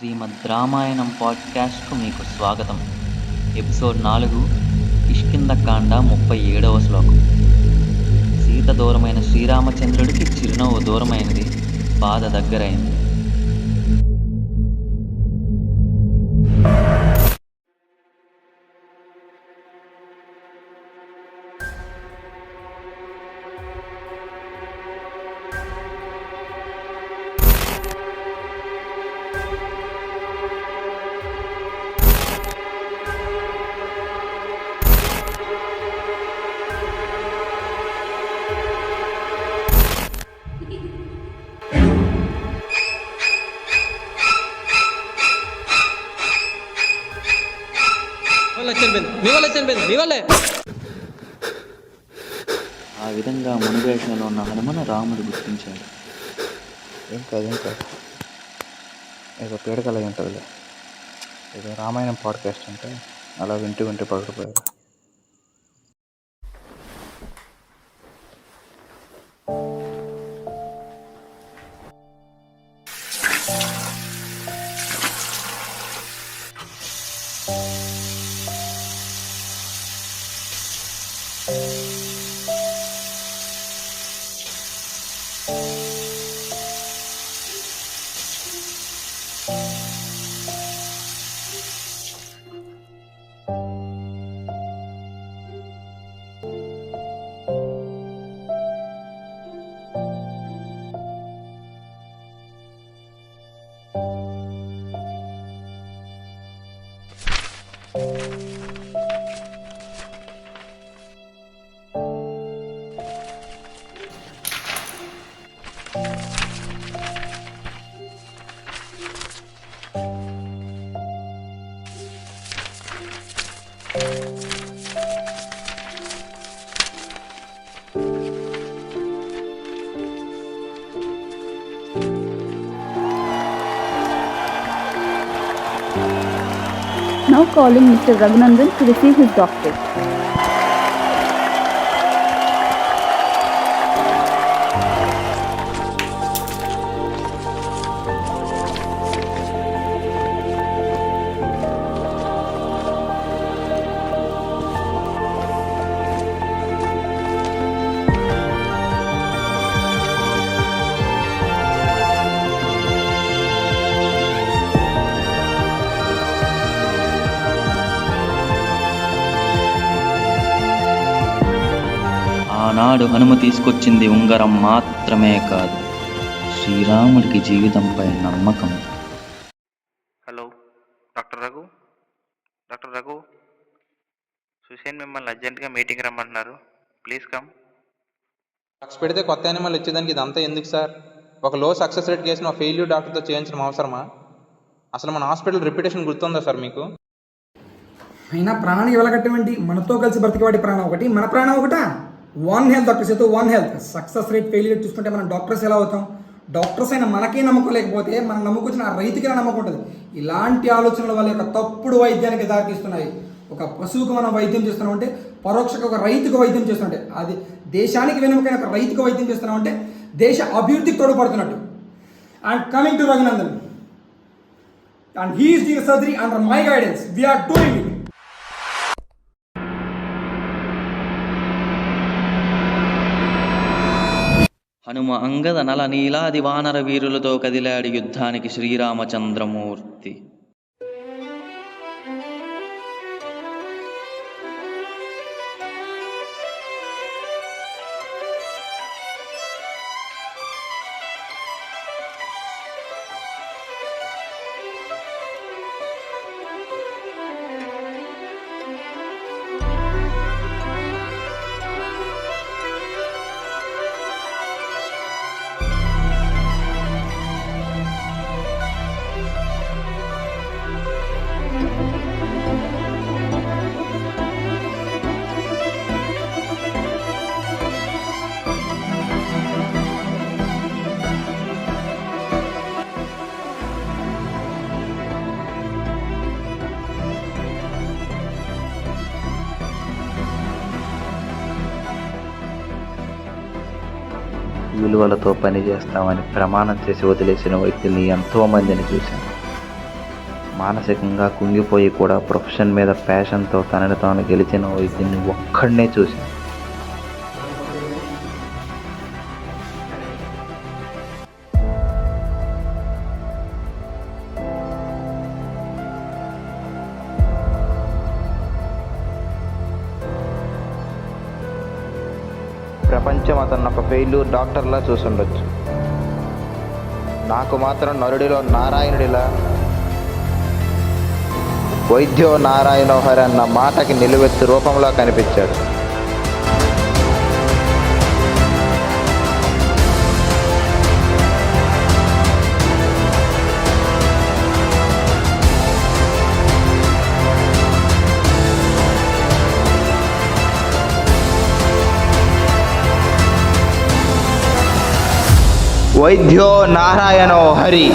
శ్రీమద్ రామాయణం పాడ్కాస్ట్కు మీకు స్వాగతం. ఎపిసోడ్ 4, కిష్కింధకాండ 37వ శ్లోకం. సీత దూరమైన శ్రీరామచంద్రుడికి చిరునవ్వు దూరమైనది, బాధ దగ్గరైంది. ఆ విధంగా మునివేషంలో ఉన్న హనుమను రాముడు గుర్తించాడు. ఏం కాదు ఏదో పీడకలై ఉంటుందిలే. ఏదో రామాయణం పాడ్కాస్ట్ అంటే అలా వింటూ పడుకుపోయారు. Now calling Mr. Raghunandan to receive his doctorate. ఆనాడు హనుమ తీసుకొచ్చింది ఉంగరం మాత్రమే కాదు, శ్రీరాముడికి జీవితంపై నమ్మకం. హలో, డాక్టర్ రఘు, సుసేన్ మిమ్మల్ని అర్జెంటుగా మీటింగ్ రమ్మంటున్నారు. Please come. డ్రగ్స్ పెడితే కొత్త యానిమల్ వచ్చేదానికి ఇదంతా ఎందుకు సార్? ఒక లో సక్సెస్ రేట్ కేసును ఒక ఫెయిల్యూర్ డాక్టర్తో చేయించడం అవసరమా? అసలు మన హాస్పిటల్ రెప్యుటేషన్ గుర్తుందా సార్ మీకు? అయినా ప్రాణానికి వెలగట్టమేంటి? మనతో కలిసి బ్రతికేవాడి ప్రాణం ఒకటి, మన ప్రాణం ఒకటా? వన్ హెల్త్ డాక్టర్స్ అయితే one health. Success rate failure చూసుకుంటే మనం డాక్టర్స్ ఎలా అవుతాం? డాక్టర్స్ అయినా మనకే నమ్మకం లేకపోతే మనం నమ్ముకొచ్చిన ఆ రైతుకే నమ్మకం ఉంటుంది. ఇలాంటి ఆలోచనల వల్ల యొక్క తప్పుడు వైద్యానికి దారితీస్తున్నాయి. ఒక పశువుకు మనం వైద్యం చేస్తున్నామంటే పరోక్షంగా ఒక రైతుకు వైద్యం చేస్తున్నామంటే, అది దేశానికి వెనుకైన ఒక రైతుకు వైద్యం చేస్తున్నామంటే దేశ అభివృద్ధికి తోడ్పడుతున్నట్టు. And coming to Raghunandan, and he is doing surgery under my guidance. We are doing it. Hanuma Angada Nala నీలాది వానర వీరులతో కదిలాడి యుద్ధానికి శ్రీరామచంద్రమూర్తి. విలువలతో పనిచేస్తామని ప్రమాణం చేసి వదిలేసిన వ్యక్తుల్ని ఎంతోమందిని చూశాను. మానసికంగా కుంగిపోయి కూడా ప్రొఫెషన్ మీద ప్యాషన్తో తనని తాను గెలిచిన వైద్యుని ఒక్కడనే చూసి ప్రపంచం అతను ఒక ఫెయిల్యూర్ డాక్టర్లా చూసుండొచ్చు. నాకు మాత్రం నరుడిలో నారాయణుడిలా వైద్యో నారాయణోహరి అన్న మాటకి నిలువెత్తు రూపంలో కనిపించాడు. వైద్యో నారాయణో హరి.